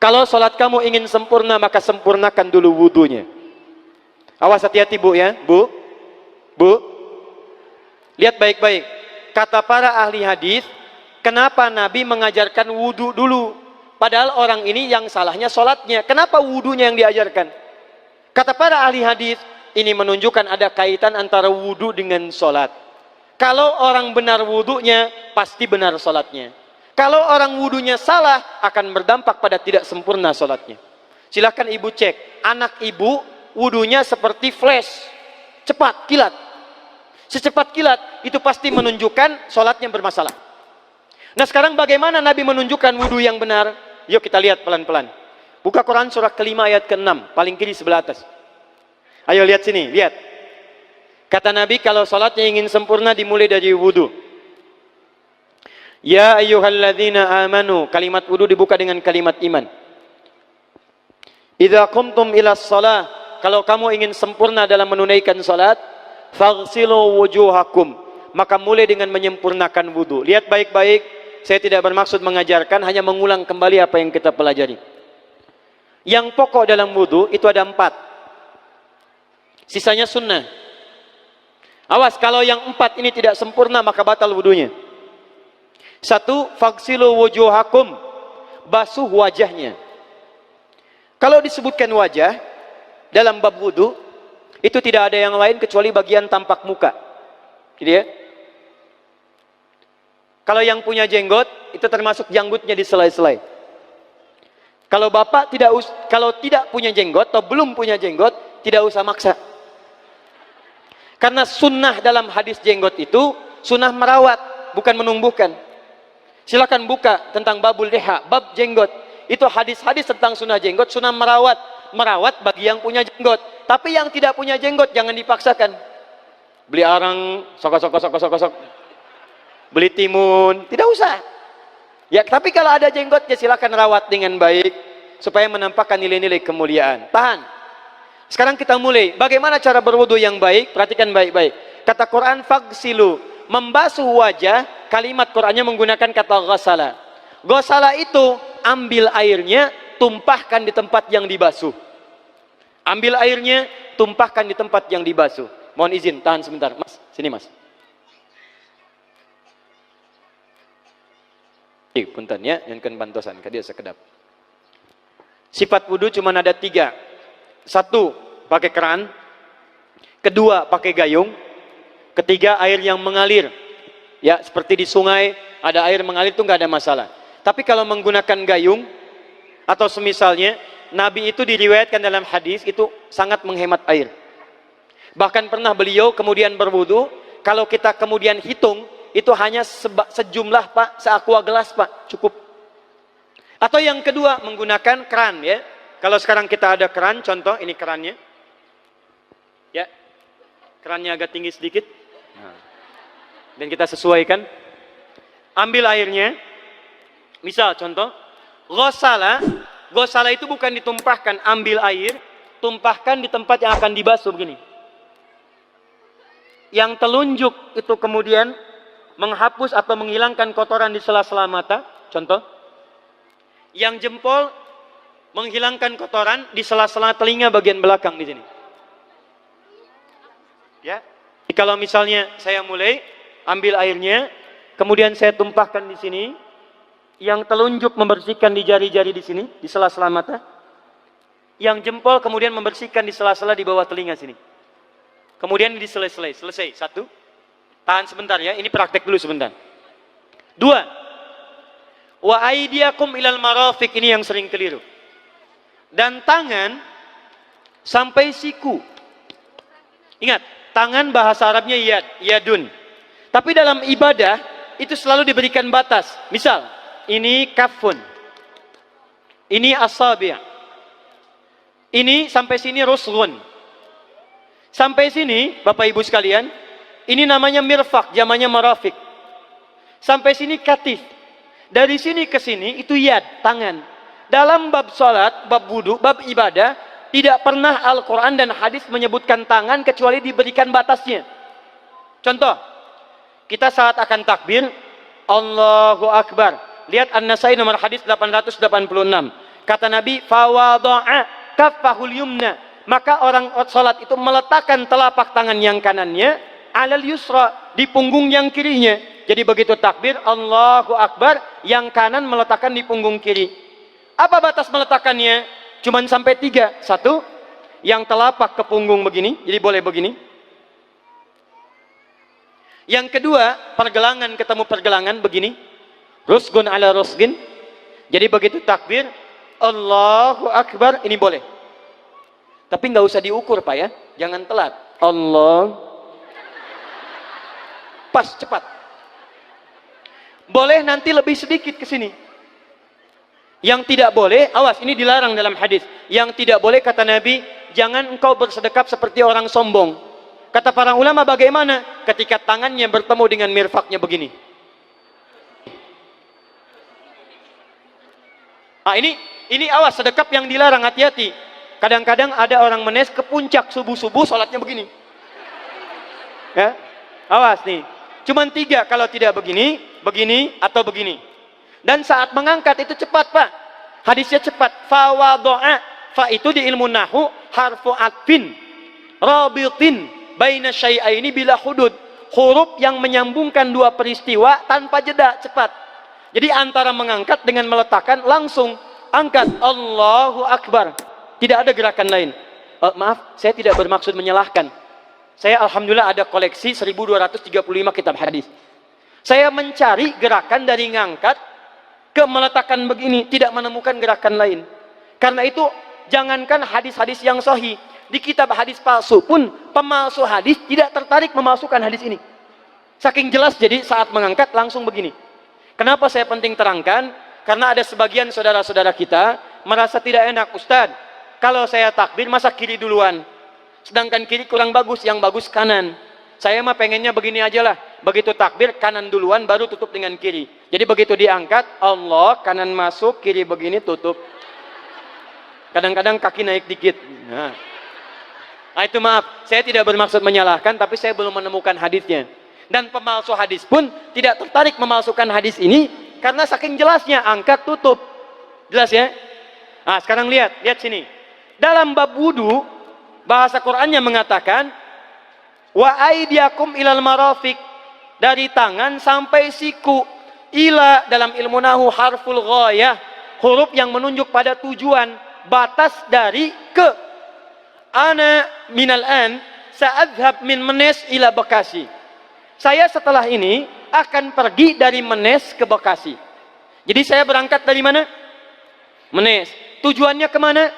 Kalau sholat kamu ingin sempurna, maka sempurnakan dulu wudunya. Awas, hati-hati bu ya, bu. Lihat baik-baik. Kata para ahli hadis, kenapa Nabi mengajarkan wudu dulu? Padahal orang ini yang salahnya sholatnya. Kenapa wudunya yang diajarkan? Kata para ahli hadis, ini menunjukkan ada kaitan antara wudu dengan sholat. Kalau orang benar wudunya, pasti benar sholatnya. Kalau orang wudunya salah, akan berdampak pada tidak sempurna sholatnya. Silahkan ibu cek, anak ibu wudunya seperti flash, cepat, kilat. Secepat kilat, itu pasti menunjukkan sholatnya bermasalah. Nah sekarang bagaimana Nabi menunjukkan wudu yang benar? Yuk kita lihat pelan-pelan. Buka Quran surah kelima ayat ke-6, paling kiri sebelah atas. Ayo lihat sini, lihat. Kata Nabi, kalau sholatnya ingin sempurna dimulai dari wudu. Ya ayyuhalladzina amanu, kalimat wudu dibuka dengan kalimat iman. Idza qumtum ila shalah, kalau kamu ingin sempurna dalam menunaikan salat, faghsilu wujuhakum, maka mulai dengan menyempurnakan wudu. Lihat baik-baik, saya tidak bermaksud mengajarkan, hanya mengulang kembali apa yang kita pelajari. Yang pokok dalam wudu itu ada 4. Sisanya sunnah. Awas, kalau yang 4 ini tidak sempurna maka batal wudunya. 1, faghsilu wujuhakum, basuh wajahnya. Kalau disebutkan wajah dalam bab wudu, itu tidak ada yang lain kecuali bagian tampak muka. Gitu ya. Kalau yang punya jenggot, itu termasuk janggutnya di selai-selai. Kalau bapak kalau tidak punya jenggot atau belum punya jenggot, tidak usah maksa. Karena sunnah dalam hadis jenggot itu sunnah merawat, bukan menumbuhkan. Silakan buka tentang babul liha, bab jenggot. Itu hadis-hadis tentang sunnah jenggot, sunnah merawat bagi yang punya jenggot. Tapi yang tidak punya jenggot jangan dipaksakan. Beli arang, sok. Beli timun, tidak usah. Ya, tapi kalau ada jenggot ya silakan rawat dengan baik supaya menampakkan nilai-nilai kemuliaan. Tahan. Sekarang kita mulai. Bagaimana cara berwudu yang baik? Perhatikan baik-baik. Kata Quran faghsilu, membasuh wajah, kalimat Qurannya menggunakan kata ghasala. Ghasala itu ambil airnya, tumpahkan di tempat yang dibasuh. Ambil airnya, tumpahkan di tempat yang dibasuh. Mohon izin, tahan sebentar. Mas, sini mas. Punten ya, yang kan bantosan, kadia sekedap. Sifat wudu cuma ada 3. 1, pakai keran. 2, pakai gayung. 3, air yang mengalir. Ya, seperti di sungai, ada air mengalir itu nggak ada masalah. Tapi kalau menggunakan gayung, atau semisalnya, Nabi itu diriwayatkan dalam hadis, itu sangat menghemat air. Bahkan pernah beliau kemudian berwudu, kalau kita kemudian hitung, itu hanya sejumlah pak, seaqua gelas pak, cukup. Atau yang kedua, menggunakan keran ya. Kalau sekarang kita ada keran, contoh ini kerannya. Ya, kerannya agak tinggi sedikit. Dan kita sesuaikan. Ambil airnya. Misal contoh, ghasala itu bukan ditumpahkan, ambil air, tumpahkan di tempat yang akan dibasuh begini. Yang telunjuk itu kemudian menghapus atau menghilangkan kotoran di sela-sela mata, contoh. Yang jempol menghilangkan kotoran di sela-sela telinga bagian belakang di sini. Ya. Jadi kalau misalnya saya mulai ambil airnya, kemudian saya tumpahkan di sini, yang telunjuk membersihkan di jari-jari di sini, di sela-sela mata. Yang jempol kemudian membersihkan di sela-sela di bawah telinga sini. Kemudian di selesai. 1. Tahan sebentar ya, ini praktek dulu sebentar. 2. Wa aidiakum ilal marafiq, ini yang sering keliru. Dan tangan sampai siku. Ingat, tangan bahasa Arabnya yadun. Tapi dalam ibadah itu selalu diberikan batas. Misal, ini kafun. Ini asabi'. Ini sampai sini ruslun. Sampai sini, Bapak Ibu sekalian, ini namanya mirfaq, jamannya marafiq. Sampai sini katif. Dari sini ke sini itu yad, tangan. Dalam bab salat, bab wudu, bab ibadah, tidak pernah Al-Quran dan hadis menyebutkan tangan kecuali diberikan batasnya. Contoh, kita saat akan takbir, Allahu Akbar. Lihat An-Nasai nomor hadis 886. Kata Nabi, fawadu'a kaffahul yumna. Maka orang salat itu meletakkan telapak tangan yang kanannya alal yusra, di punggung yang kirinya. Jadi begitu takbir Allahu Akbar, yang kanan meletakkan di punggung kiri. Apa batas meletakkannya? Cuman sampai 3. 1, yang telapak ke punggung begini, jadi boleh begini. Yang kedua, pergelangan ketemu pergelangan begini. Rusgun ala rusgin. Jadi begitu takbir Allahu Akbar, ini boleh. Tapi nggak usah diukur Pak ya, jangan telat. Allah, pas, cepat. Boleh nanti lebih sedikit ke sini. Yang tidak boleh, awas, ini dilarang dalam hadis. Yang tidak boleh kata Nabi, jangan engkau bersedekap seperti orang sombong. Kata para ulama bagaimana? Ketika tangannya bertemu dengan mirfaknya begini. Ah, ini awas, sedekap yang dilarang, hati-hati. Kadang-kadang ada orang menes ke puncak subuh-subuh sholatnya begini. Ya, awas nih. Cuman 3, kalau tidak begini, begini, atau begini. Dan saat mengangkat itu cepat Pak. Hadisnya cepat. Fawadu'a. Fa itu di ilmu nahu harfu atfin rabitin baina syai'aini bila hudud. Huruf yang menyambungkan dua peristiwa tanpa jeda, cepat. Jadi antara mengangkat dengan meletakkan, langsung angkat Allahu Akbar. Tidak ada gerakan lain. Maaf, saya tidak bermaksud menyalahkan. Saya alhamdulillah ada koleksi 1235 kitab hadis. Saya mencari gerakan dari ngangkat ke meletakkan begini, tidak menemukan gerakan lain. Karena itu jangankan hadis-hadis yang sahih, di kitab hadis palsu pun pemalsu hadis tidak tertarik memasukkan hadis ini. Saking jelas, jadi saat mengangkat langsung begini. Kenapa saya penting terangkan? Karena ada sebagian saudara-saudara kita merasa tidak enak, Ustadz, kalau saya takbir masa kiri duluan, sedangkan kiri kurang bagus, yang bagus kanan. Saya mah pengennya begini aja lah, begitu takbir kanan duluan baru tutup dengan kiri. Jadi begitu diangkat Allah, kanan masuk, kiri begini tutup. Kadang-kadang kaki naik dikit. Nah, itu maaf, saya tidak bermaksud menyalahkan, tapi saya belum menemukan hadisnya. Dan pemalsu hadis pun tidak tertarik memalsukan hadis ini karena saking jelasnya, angkat tutup. Jelas ya? Nah, sekarang lihat sini. Dalam bab wudu, bahasa Qur'annya mengatakan wa aidiakum ilal marafiq, dari tangan sampai siku. Ila dalam ilmu nahu harful ghayah, huruf yang menunjuk pada tujuan, batas dari ke. Ana minal an sa'adhab min Menes ila Bekasi. Saya setelah ini akan pergi dari Menes ke Bekasi. Jadi saya berangkat dari mana? Menes. Tujuannya kemana?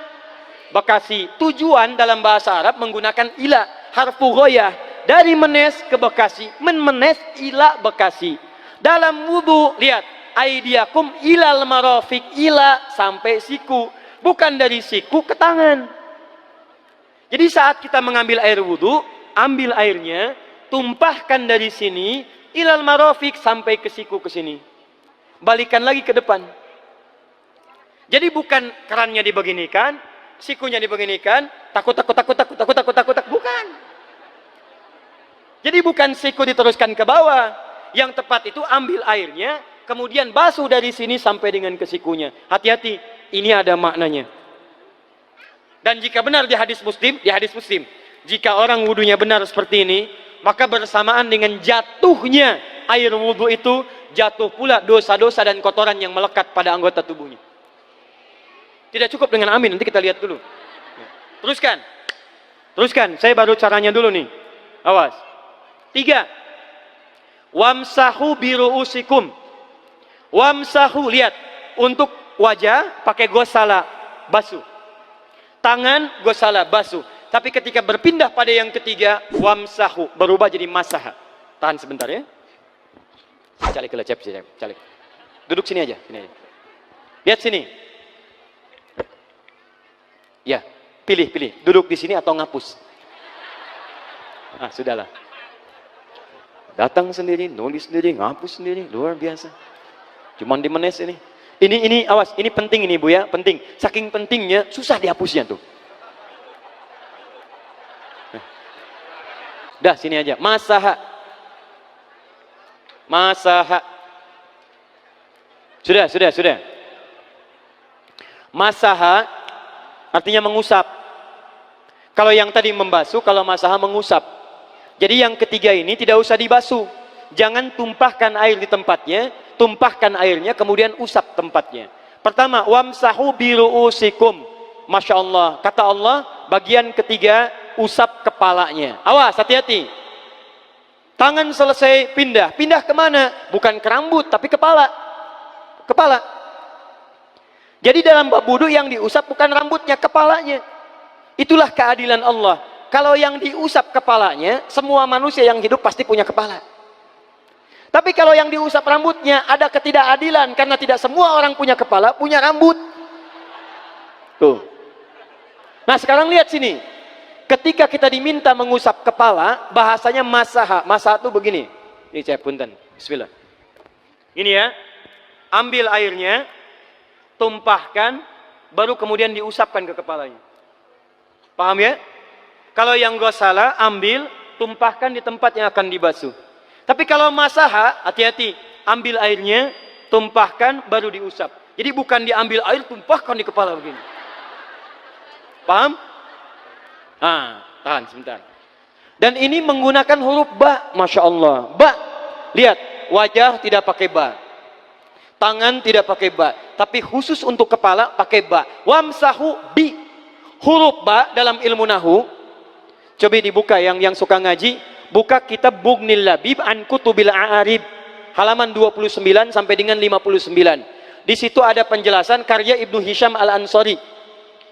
Bekasi. Tujuan dalam bahasa Arab menggunakan ila, harfu ghayah. Dari Menes ke Bekasi. Menes ila Bekasi. Dalam wudu, lihat. Aidiakum ilal marafiq, ila sampai siku. Bukan dari siku ke tangan. Jadi saat kita mengambil air wudu, ambil airnya, tumpahkan dari sini ilal marafiq sampai ke siku ke sini. Balikan lagi ke depan. Jadi bukan kerannya dibeginikan, sikunya dibeginikan, takut, bukan. Jadi bukan siku diteruskan ke bawah. Yang tepat itu ambil airnya, kemudian basuh dari sini sampai dengan ke sikunya. Hati-hati, ini ada maknanya. Dan jika benar di hadis Muslim, jika orang wudunya benar seperti ini, maka bersamaan dengan jatuhnya air wudu itu, jatuh pula dosa-dosa dan kotoran yang melekat pada anggota tubuhnya. Tidak cukup dengan amin, nanti kita lihat dulu. Teruskan, saya baru caranya dulu nih. Awas. 3. Wamsahu biru'usikum. Wamsahu, lihat. Untuk wajah pakai gosala, basuh. Tangan gosala, basuh. Tapi ketika berpindah pada yang ketiga, wamsahu, berubah jadi masaha. Tahan sebentar ya. Calik. Duduk sini aja. Lihat sini. Ya, pilih. Duduk di sini atau ngapus. Ah, sudahlah. Datang sendiri, nulis sendiri, ngapus sendiri, luar biasa. Cuman di Menes ini. Ini awas, ini penting ini Bu ya, penting. Saking pentingnya susah dihapusnya tuh. Dah sini aja. Masaha. Sudah. Masaha artinya mengusap. Kalau yang tadi membasuh, kalau masaha mengusap. Jadi yang ketiga ini tidak usah dibasuh. Jangan tumpahkan air di tempatnya, tumpahkan airnya kemudian usap tempatnya. Pertama, wamsahu biru'usikum. Masya Allah, kata Allah, bagian ketiga usap kepalanya. Awas, hati-hati. Tangan selesai pindah. Pindah kemana? Bukan ke rambut, tapi kepala. Kepala. Jadi dalam bab wudu yang diusap bukan rambutnya, kepalanya. Itulah keadilan Allah. Kalau yang diusap kepalanya, semua manusia yang hidup pasti punya kepala. Tapi kalau yang diusap rambutnya, ada ketidakadilan. Karena tidak semua orang punya kepala, punya rambut. Tuh. Nah sekarang lihat sini. Ketika kita diminta mengusap kepala, bahasanya masaha. Masaha itu begini. Ini saya punten. Bismillah. Ini ya. Ambil airnya, tumpahkan, baru kemudian diusapkan ke kepalanya. Paham ya? Kalau yang gosala, ambil, tumpahkan di tempat yang akan dibasuh. Tapi kalau masaha, hati-hati. Ambil airnya, tumpahkan, baru diusap. Jadi bukan diambil air, tumpahkan di kepala begini. Paham? Tahan sebentar. Dan ini menggunakan huruf ba, Masya Allah. Ba, lihat, wajah tidak pakai ba. Tangan tidak pakai ba. Tapi khusus untuk kepala, pakai ba. Wamsahu bi. Huruf ba dalam ilmu nahu, coba dibuka yang suka ngaji, buka kitab Bughnil Labib an Kutubil A'arib halaman 29 sampai dengan 59. Di situ ada penjelasan karya Ibnu Hisham Al-Ansari.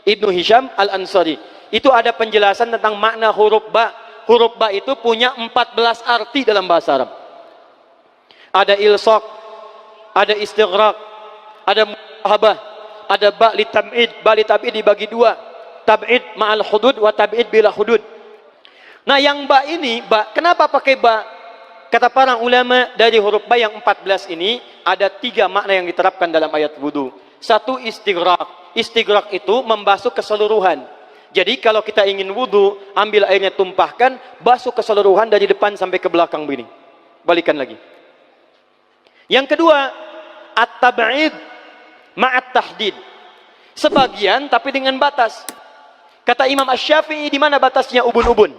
Ibnu Hisham Al-Ansari. Itu ada penjelasan tentang makna huruf ba. Huruf ba itu punya 14 arti dalam bahasa Arab. Ada ilsaq, ada istighraq, ada muhabah, ada ba li tab'id. Ba li tab'id dibagi dua. Tab'id ma'al hudud wa tab'id bila hudud. Nah yang ba ini, ba, kenapa pakai ba? Kata para ulama, dari huruf ba yang 14 ini ada 3 makna yang diterapkan dalam ayat wudu. Satu, istighraq. Istighraq itu membasuh keseluruhan. Jadi kalau kita ingin wudu, ambil airnya, tumpahkan, basuh keseluruhan dari depan sampai ke belakang begini. Balikan lagi. Yang kedua, at-tab'id ma'at tahdid. Sebagian tapi dengan batas. Kata Imam Asy-Syafi'i, di mana batasnya ubun-ubun?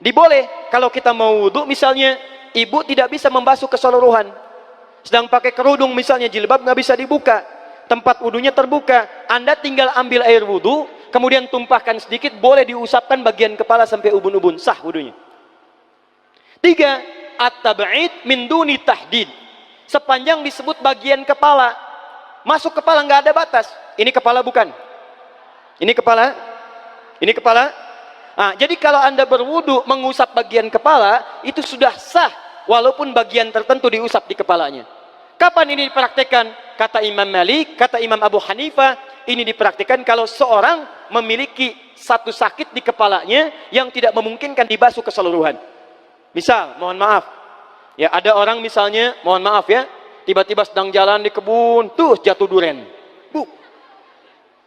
Diboleh kalau kita mau wudu, misalnya ibu tidak bisa membasuh keseluruhan. Sedang pakai kerudung misalnya, jilbab nggak bisa dibuka. Tempat wudunya terbuka. Anda tinggal ambil air wudu, kemudian tumpahkan sedikit, boleh diusapkan bagian kepala sampai ubun-ubun. Sah wudunya. 3. At-tab'id min duni tahdid. Sepanjang disebut bagian kepala. Masuk kepala nggak ada batas. Ini kepala bukan? Ini kepala? Ini kepala? Nah, jadi kalau Anda berwudu mengusap bagian kepala, itu sudah sah walaupun bagian tertentu diusap di kepalanya. Kapan ini dipraktikkan? Kata Imam Malik, kata Imam Abu Hanifah, ini dipraktikkan kalau seorang memiliki satu sakit di kepalanya yang tidak memungkinkan dibasuh keseluruhan. Misal, mohon maaf, ya ada orang misalnya, mohon maaf ya, tiba-tiba sedang jalan di kebun, tuh jatuh duren.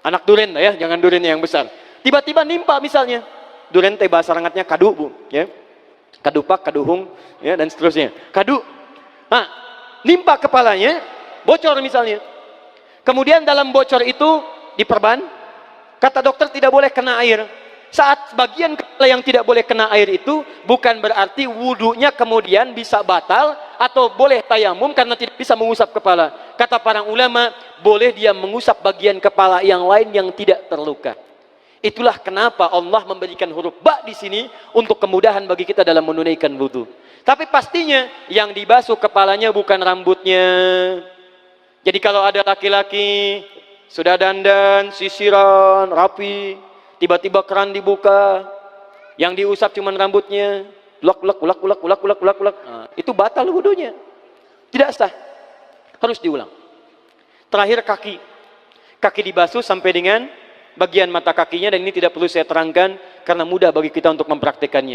Anak duren ya, jangan duren yang besar. Tiba-tiba nimpa misalnya. Duren teh bahasa rangatnya kadu, Bu, ya. Kadupak, kaduhung, ya, dan seterusnya. Kadu. Nah, nimpa kepalanya, bocor misalnya. Kemudian dalam bocor itu diperban, kata dokter tidak boleh kena air. Saat bagian kepala yang tidak boleh kena air itu, bukan berarti wudunya kemudian bisa batal atau boleh tayamum karena tidak bisa mengusap kepala. Kata para ulama, boleh dia mengusap bagian kepala yang lain yang tidak terluka. Itulah kenapa Allah memberikan huruf ba di sini untuk kemudahan bagi kita dalam menunaikan wudu. Tapi pastinya yang dibasuh kepalanya bukan rambutnya. Jadi kalau ada laki-laki sudah dandan, sisiran, rapi, tiba-tiba keran dibuka, yang diusap cuma rambutnya, ulak. Nah, itu batal wudunya. Tidak sah. Harus diulang. Terakhir kaki. Kaki dibasuh sampai dengan bagian mata kakinya, dan ini tidak perlu saya terangkan karena mudah bagi kita untuk mempraktekannya.